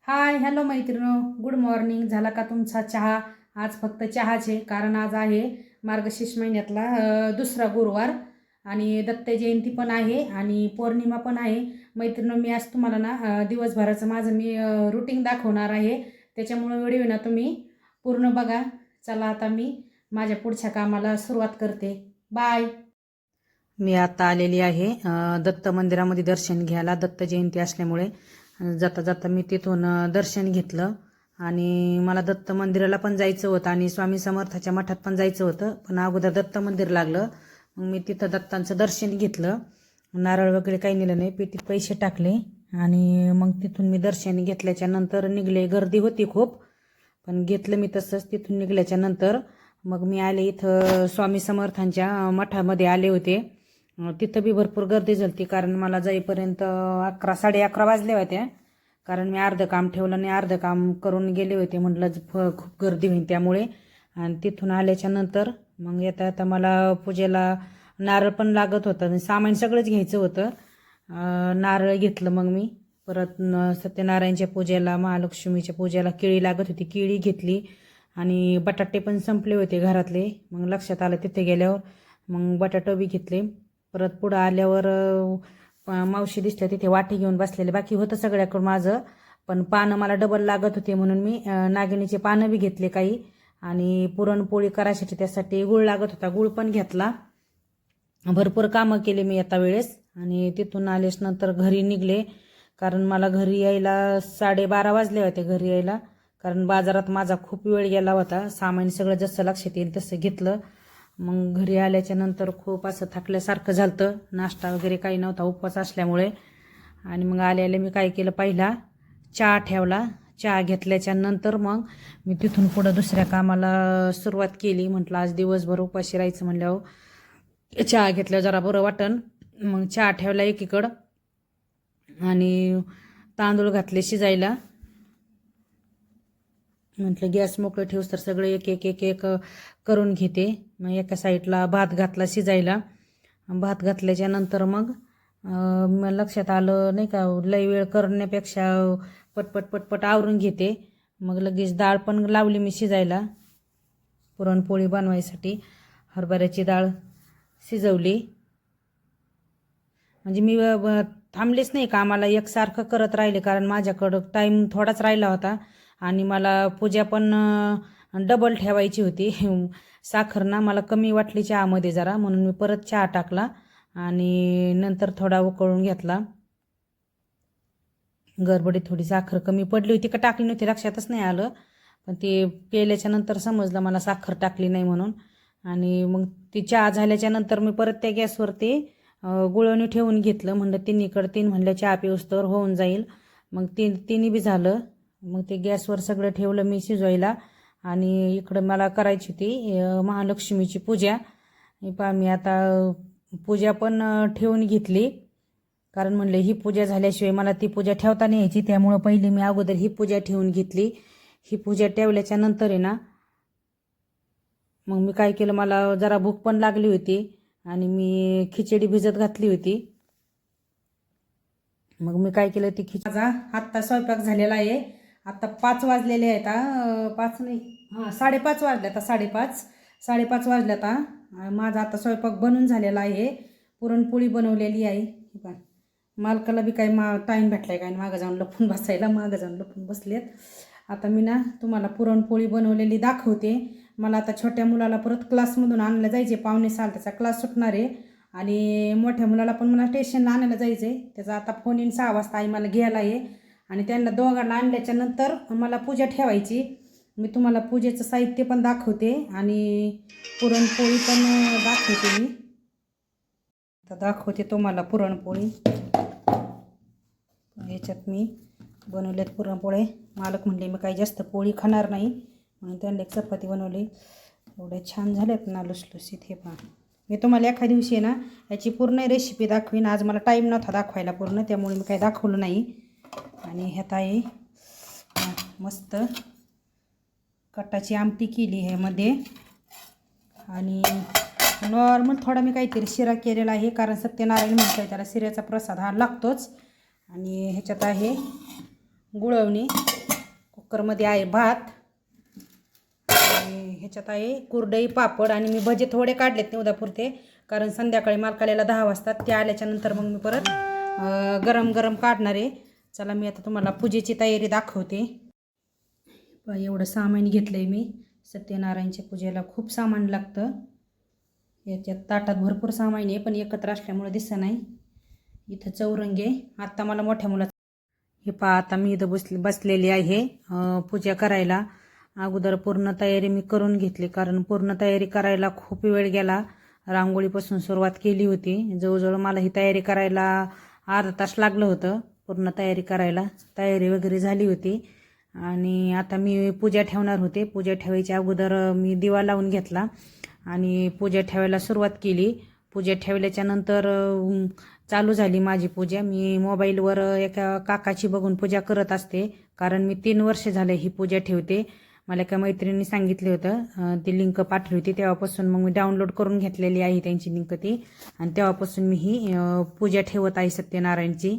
हाय hello मैत्रिणो, good morning. झाला का तुमचा चहा? आज फक्त चहाचे, कारण आज आहे मार्गशीर्ष महिन्यातला दुसरा गुरुवार आणि दत्त जयंती पण आहे आणि पौर्णिमा पण आहे. मैत्रिणो, मी आज तुम्हाला ना दिवसभराचं माझं मी रुटीन दाखवणार आहे. त्याच्यामुळे व्हिडिओ ना तुम्ही पूर्ण बघा. चला आता मी माझ्या पुढच्या कामाला सुरुवात करते. बाय. मी आता आलेली आहे दत्त मंदिरामध्ये दर्शन घ्यायला. दत्त जयंती असल्यामुळे जाता जाता मी तिथून दर्शन घेतलं आणि मला दत्त मंदिराला पण जायचं होतं आणि स्वामी समर्थाच्या मठात पण जायचं होतं, पण अगोदर दत्त मंदिर लागलं. मग मी तिथं दत्तांचं दर्शन घेतलं. नारळ वगैरे काही नेलं नाही, पेटीत पैसे टाकले आणि मग तिथून मी दर्शन घेतल्याच्या नंतर निघले. गर्दी होती खूप, पण घेतलं मी तसंच. तिथून निघल्याच्या नंतर मग मी आले इथं स्वामी समर्थांच्या मठामध्ये आले होते. तिथं बी भरपूर गर्दी झाली, कारण मला जाईपर्यंत 11 साडे 11 वाजले होत्या. कारण मी अर्धं काम ठेवलं आणि अर्धं काम करून गेले होते. म्हटलं खूप गर्दी होईल त्यामुळे. आणि तिथून आल्याच्या नंतर मग येता येता मला पूजेला नारळ पण लागत होतं आणि सामान सगळंच घ्यायचं होतं. नारळ घेतलं. मग मी परत सत्यनारायणच्या पूजेला, महालक्ष्मीच्या पूजेला केळी लागत होती, केळी घेतली आणि बटाटे पण संपले होते घरातले. मग लक्षात आलं तिथे गेल्यावर, मग बटाटे बी घेतले. परत पुढं आल्यावर मावशी दिसल्या, तिथे वाटी घेऊन बसलेले. बाकी होतं सगळ्याकडून माझं, पण पानं मला डबल लागत होते म्हणून मी नागिनीचे पानं बी घेतले काही. आणि पुरणपोळी करायसाठी त्यासाठी गुळ लागत होता, गुळ पण घेतला. भरपूर कामं केले मी आता वेळेस. आणि तिथून आलेच नंतर घरी निघले, कारण मला घरी यायला 12:30 वाजले होते घरी यायला. कारण बाजारात माझा खूप वेळ गेला होता. सामान सगळं जसं लक्षात येईल तसं घेतलं. मग घरी आल्याच्या नंतर खूप असं थकल्यासारखं झालं. नाश्ता वगैरे काही नव्हता उपवास असल्यामुळे. आणि मग आले मी काय केलं, पहिला चहा ठेवला. चहा घेतल्याच्या नंतर मग मी तिथून पुढं दुसऱ्या कामाला सुरुवात केली. म्हटलं आज दिवसभर उपाशी राहायचं म्हणल्यावर चहा घेतल्यावर जरा बरं वाटन. मग चहा ठेवला एकीकडं आणि तांदूळ घातले शिजायला. म्हटलं गॅस मोकळं ठेवस तर सगळे एक एक एक एक करून घेते. मग एका साईडला भात घातला शिजायला. भात घातल्याच्या नंतर मग लक्षात आलं नाही का, लई वेळ करण्यापेक्षा पटपट पटपट आवरून घेते. मग लगेच डाळ पण लावली मी शिजायला पुरणपोळी बनवायसाठी. हरभऱ्याची डाळ शिजवली. म्हणजे मी थांबलेच नाही कामाला, एकसारखं करत राहिले, कारण माझ्याकडं टाईम थोडाच राहिला होता आणि मला पूजा पण डबल ठेवायची होती. साखर ना मला कमी वाटली चहामध्ये जरा, म्हणून मी परत चहा टाकला आणि नंतर थोडा उकळून घेतला. गडबडीत थोडी साखर कमी पडली होती का टाकली नव्हती लक्षातच नाही आलं, पण ते पेल्याच्या नंतर समजलं मला साखर टाकली नाही म्हणून. आणि मग ती चहा झाल्याच्या नंतर मी परत त्या गॅसवरती गुळवणी ठेवून घेतलं. म्हणलं तिन्हीकडं तीन म्हणलं चहा पिऊस्तवर होऊन जाईल. मग तिन्ही बी झालं. मग ते गॅसवर सगळं ठेवलं मी शिजवायला. आणि इकडं मला करायची होती महालक्ष्मीची पूजा. मी आता पूजा पण ठेवून घेतली, कारण म्हणले ही पूजा झाल्याशिवाय मला ती पूजा ठेवता नाही यायची. त्यामुळं पहिले मी अगोदर ही पूजा ठेवून घेतली. ही पूजा ठेवल्याच्या नंतर आहे ना, मग मी काय केलं, मला जरा भूक पण लागली होती आणि मी खिचडी भिजत घातली होती. मग मी काय केलं, ती माझा आत्ता स्वयंपाक झालेला आहे. आता 5 वाजलेले आहेत. 5 नाही, 5:30 वाजले. आता 5:30 वाजले. आता माझा आता स्वयंपाक बनून झालेला आहे. पुरणपोळी बनवलेली आहे. मालकाला बी काही टाईम भेटलाय काय, मागं जाऊन लपून बसायला, मागं जाऊन लपून बसलेत. आता मी ना तुम्हाला पुरणपोळी बनवलेली दाखवते. मला आता छोट्या मुलाला परत क्लासमधून आणायला जायचे, 5:45 त्याचा क्लास सुटणार आहे. आणि मोठ्या मुलाला पण मला स्टेशनला आणायला जायचं आहे. त्याचा आता फोन येईन 6 वाजता, आई मला घ्यायला आहे. आणि त्यांना दोघांना आणल्याच्या नंतर मला पूजा ठेवायची. मी तुम्हाला पूजेचं साहित्य पण दाखवते आणि पुरणपोळी पण दाखवते. मी आता दाखवते तुम्हाला पुरणपोळी. याच्यात मी बनवल्यात पुरणपोळे. मालक म्हणले मी काही जास्त पोळी खाणार नाही, म्हणून त्यांना एक चपाती बनवली. एवढे छान झालेत ना लुसलुसीत. हे पहा, मी तुम्हाला एखाद्या दिवशी आहे ना याची पूर्ण रेसिपी दाखवीन. आज मला टाईम नव्हता दाखवायला पूर्ण, त्यामुळे मी काही दाखवलं नाही. आणि ह्यात आहे मस्त कटाची आमटी केली आहे मध्ये. आणि नॉर्मल थोडा मी काहीतरी शिरा केलेला आहे, कारण सत्यनारायण म्हणतात त्याला शिऱ्याचा प्रसाद हा लागतोच. आणि ह्याच्यात आहे गुळवणी. कुकरमध्ये आहे भात आणि ह्याच्यात आहे कुरडई पापड आणि मी भजे थोडे काढलेत निवदापुरते, कारण संध्याकाळी मालकाल्याला 10 वाजतात. ते आल्याच्यानंतर मग मी परत गरम गरम काढणार आहे. चला मी आता तुम्हाला पूजेची तयारी दाखवते. एवढं सामान घेतलं आहे मी. सत्यनारायणच्या पूजेला खूप सामान लागतं. याच्यात ताटात भरपूर सामान आहे, पण एकत्र असल्यामुळे दिसत नाही. इथं चौरंगे आत्ता मला मोठ्या मुलाचं हे पहा. आता मी इथं बसलेली आहे पूजा करायला. अगोदर पूर्ण तयारी मी करून घेतली, कारण पूर्ण तयारी करायला खूप वेळ गेला. रांगोळीपासून सुरुवात केली होती. जवळजवळ मला ही तयारी करायला अर्धा तास लागलं होतं. पूर्ण तयारी करायला तयारी वगैरे झाली होती. आणि आता मी पूजा ठेवणार होते. पूजा ठेवायच्या अगोदर मी दिवा लावून घेतला आणि पूजा ठेवायला सुरुवात केली. पूजा ठेवल्याच्या नंतर चालू झाली माझी पूजा. मी मोबाईलवर एका काकाची बघून पूजा करत असते, कारण मी 3 वर्ष झाले ही पूजा ठेवते. मला एका मैत्रिणींनी सांगितलं होतं, ती लिंक पाठवली होती. तेव्हापासून मग मी डाउनलोड करून घेतलेली आहे त्यांची लिंक ती, आणि तेव्हापासून मी ही पूजा ठेवत आहे सत्यनारायणची.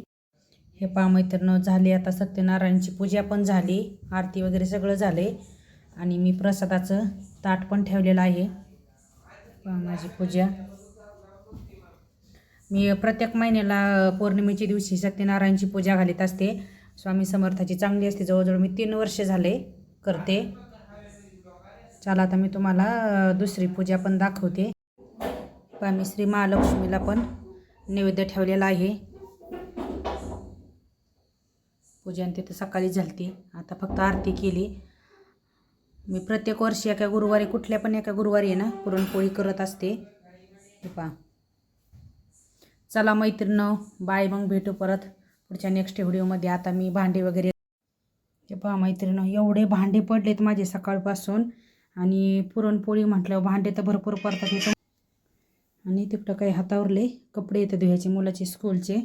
हे पहा मैत्रिणी, झाली आता सत्यनारायणची पूजा पण झाली, आरती वगैरे सगळं झाले. आणि मी प्रसादाचं ताट पण ठेवलेलं आहे. पहा माझी पूजा. मी प्रत्येक महिन्याला पौर्णिमेच्या दिवशी सत्यनारायणची पूजा घालीत असते. स्वामी समर्थाची चांगली असते. जवळजवळ मी 3 वर्ष झाले करते. चला आता मी तुम्हाला दुसरी पूजा पण दाखवते. पहा मी श्री महालक्ष्मीला पण नैवेद्य ठेवलेला आहे. पूजा तिथे सकाळी झालती, आता फक्त आरती केली. मी प्रत्येक वर्षी एका गुरुवारी, कुठल्या पण एका गुरुवारी आहे ना, पुरणपोळी करत असते. हे पहा. चला मैत्रिणींनो, बाय. मग भेटू परत पुढच्या नेक्स्ट व्हिडिओमध्ये. आता मी भांडे वगैरे. हे पहा मैत्रिणींनो, एवढे भांडे पडलेत माझे सकाळपासून. आणि पुरणपोळी म्हटल्यावर भांडे तर भरपूर पडतात. आणि तिकडं काही हातावरले कपडे येतात धुवायचे मुलाचे स्कूलचे.